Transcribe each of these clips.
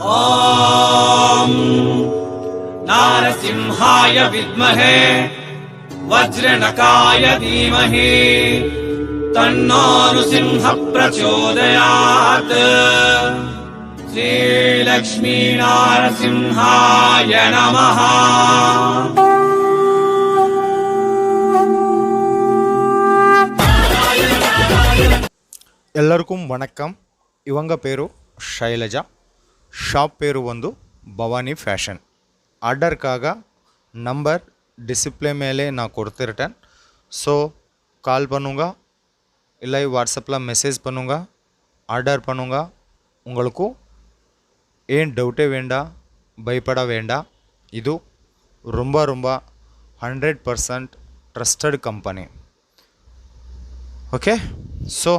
ॐ नारसिंहाय विद्महे वज्रनकाय धीमहि तन्नो नृसिंह प्रचोदयात्। श्रीलक्ष्मी नारसिंहाय नमः। ಎಲ್ಲರಿಗೂ ವಣಕ್ಕಂ. ಇವಂಗ ಪೇರು ಶೈಲಜಾ, ಶಾಪ್ ಪೇರು ಒಂದು ಭವಾನಿ ಫ್ಯಾಷನ್. ಆರ್ಡರ್ಕಾಗ நம்பர் டிஸ்பிளே மேலே நான் கொடுத்துருட்டேன். ஸோ கால் பண்ணுங்க, இல்லை வாட்ஸ்அப்பில் மெசேஜ் பண்ணுங்க, ஆர்டர் பண்ணுங்க. உங்களுக்கு ஏன் டவுட்டே வேண்டாம், பயப்பட வேண்டாம். இது ரொம்ப ரொம்ப 100% ட்ரஸ்டட் கம்பெனி. ஓகே, ஸோ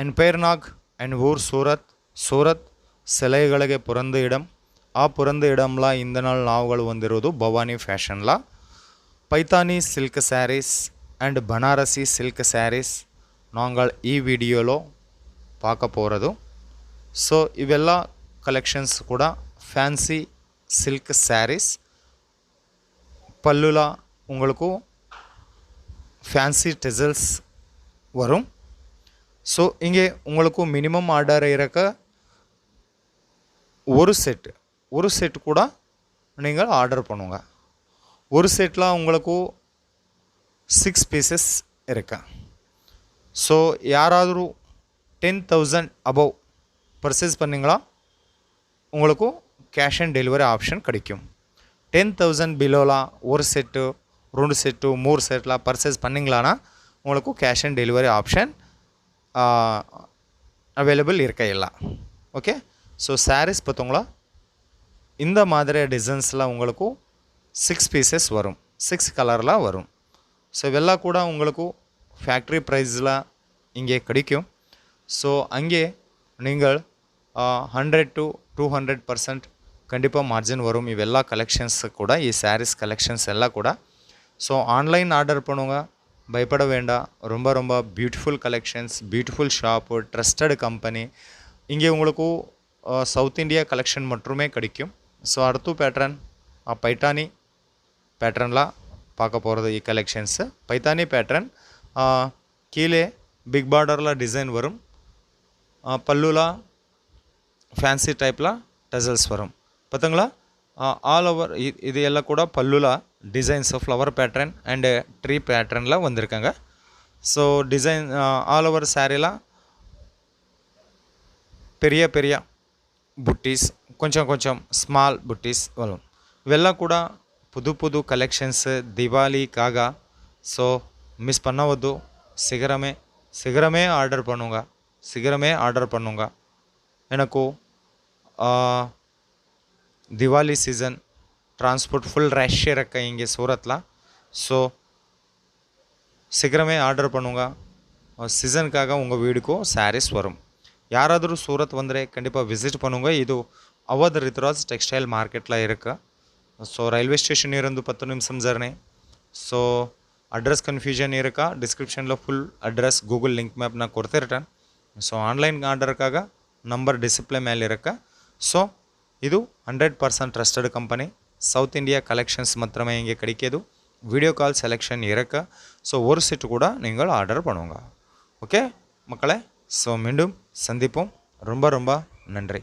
என் பேர் நாக், என் ஊர் சூரத் சிலைಗಳಿಗೆ பிறந்த இடம். ಆ பிறந்த இடம்ல இந்த நாள் நாவுಗಳು வந்திರೋದು ಭವಾನಿ ಫ್ಯಾಷನ್ಲ. Paithani silk sarees and Banarasi silk sarees நாங்கள் ಈ ವಿಡಿಯೋలో பார்க்க போகிறது. ஸோ ಇವೆಲ್ಲ கலெக்ஷன்ஸ் கூட ಫ್ಯಾನ್ಸಿ சில்க் ಸ್ಯಾರೀஸ். பல்லுல உங்களுக்கு ஃபேன்சி டெசல்ஸ் வரும். ஸோ இங்கே உங்களுக்கு மினிமம் ஆர்டர் இருக்க ஒரு செட் கூட நீங்கள் ஆர்டர் பண்ணுங்க. ஒரு செட்டில் உங்களுக்கு 6 பீசஸ் இருக்கு. ஸோ யாராದರೂ 10,000 அபவ் பர்ச்சேஸ் பண்ணிங்களா உங்களுக்கு கேஷ் ஆன் டெலிவரி ஆப்ஷன் கிடைக்கும். 10,000 பிலோலாம் ஒரு செட்டு 2 செட்டு 3 செட்டில் பர்ச்சேஸ் பண்ணிங்களான்னா உங்களுக்கு cash on delivery option available இருக்க இல்லை. ஓகே, ஸோ சாரீஸ் பார்த்தோங்களா, இந்த மாதிரி டிசைன்ஸில் உங்களுக்கு 6 பீசஸ் வரும், 6 கலரில் வரும். ஸோ இவெல்லாம் கூட உங்களுக்கு ஃபேக்ட்ரி ப்ரைஸில் இங்கே கிடைக்கும். ஸோ அங்கே நீங்கள் 100 to 200% கண்டிப்பாக மார்ஜின் வரும். இவெல்லா கலெக்ஷன்ஸ் கூட, ಈ சாரீஸ் கலெக்ஷன்ஸ் எல்லாம் கூட. ஸோ ஆன்லைன் ஆர்டர் பண்ணுங்க, பயப்பட வேண்டாம். ரொம்ப ரொம்ப beautiful collections, beautiful shop, trusted company. இங்கே உங்களுக்கு சவுத் இந்தியா கலெக்ஷன் மட்டுமே கிடைக்கும். ஸோ அடுத்து பேட்டர்ன் பைட்டானி பேட்டர்னில் பார்க்க போகிறது. ಈ கலெக்ஷன்ஸு பைத்தானி பேட்டர்ன். கீழே பிக் பார்டரில் டிசைன் வரும், பல்லுலா ಫ್ಯಾನ್ಸಿ ಟೈಪ್ಲ ಟಸಲ್ಸ್ வரும். பார்த்தங்களா, ஆல் ஓவர் இது எல்லாம் கூட பல்லுல designs flower pattern and tree பேட்டர்னில் வந்திருக்காங்க. ஸோ டிசைன் ஆல் ஓவர் சாரீலாம் பெரிய பெரிய புட்டீஸ், கொஞ்சம் கொஞ்சம் ஸ்மால் புட்டீஸ் வரும். இவெல்லாம் கூட புது புது கலெக்ஷன்ஸு திவாலிக்காக. ஸோ மிஸ் பண்ணவద్దు, சீக்கிரமே ஆர்டர் பண்ணுங்க. எனக்கு Diwali season transport full rush ಇರಕ್ಕೆ ಹಿಂಗೆ ಸೂರತ್ಲ. ஸோ சீக்கிரமே ஆர்டர் பண்ணுங்க. சீசனுக்காக உங்கள் வீடுக்கும் சாரீஸ் வரும். யாராದರೂ சூரத் வந்தே கண்டிப்பாக விசிட் பண்ணுங்க. இது ಅವಧ್ ರಿತುರಾಜ್ ಟೆಕ್ಸ್ಟೈಲ್ ಮಾರ್ಕೆಟ್ಲ ಇருக்கு. ಸೊ ರೈಲ್ವೆ ಸ್ಟೇಷನ್ ಇರೋದು 10 ನಿಮಿಷம் ಜರ್ನಿ. ಸೊ ಅಡ್ರೆಸ್ ಕನ್ಫ್ಯೂಷನ್ ಇರಕ್ಕೆ ಡಿಸ್ಕ್ರಿಪ್ಷನ್లో ಫುಲ್ ಅಡ್ರೆಸ್ ಗೂಗಲ್ ಲಿಂಕ್ ಮ್ಯಾಪ್ನ ಕೊಡ್ತಿರ್ತಾನೆ. ಸೊ ಆನ್ಲೈನ್ ಆರ್ಡರ್ಕಾಗ ನಂಬರ್ ಡಿಸ್ಪ್ಲೇ ಮೇಲೆ ಇರಕ್ಕೆ. ಸೊ ಇದು 100% trusted company. South India collections மாத்திரமே இங்கே கிடைக்கிது. வீடியோ கால் செலெக்ஷன் இருக்கு. ஸோ ஒரு செட்டு கூட நீங்கள் ஆர்டர் பண்ணுங்க. ஓகே மக்களே, ஸோ மீண்டும் சந்திப்போம். ரொம்ப ரொம்ப நன்றி.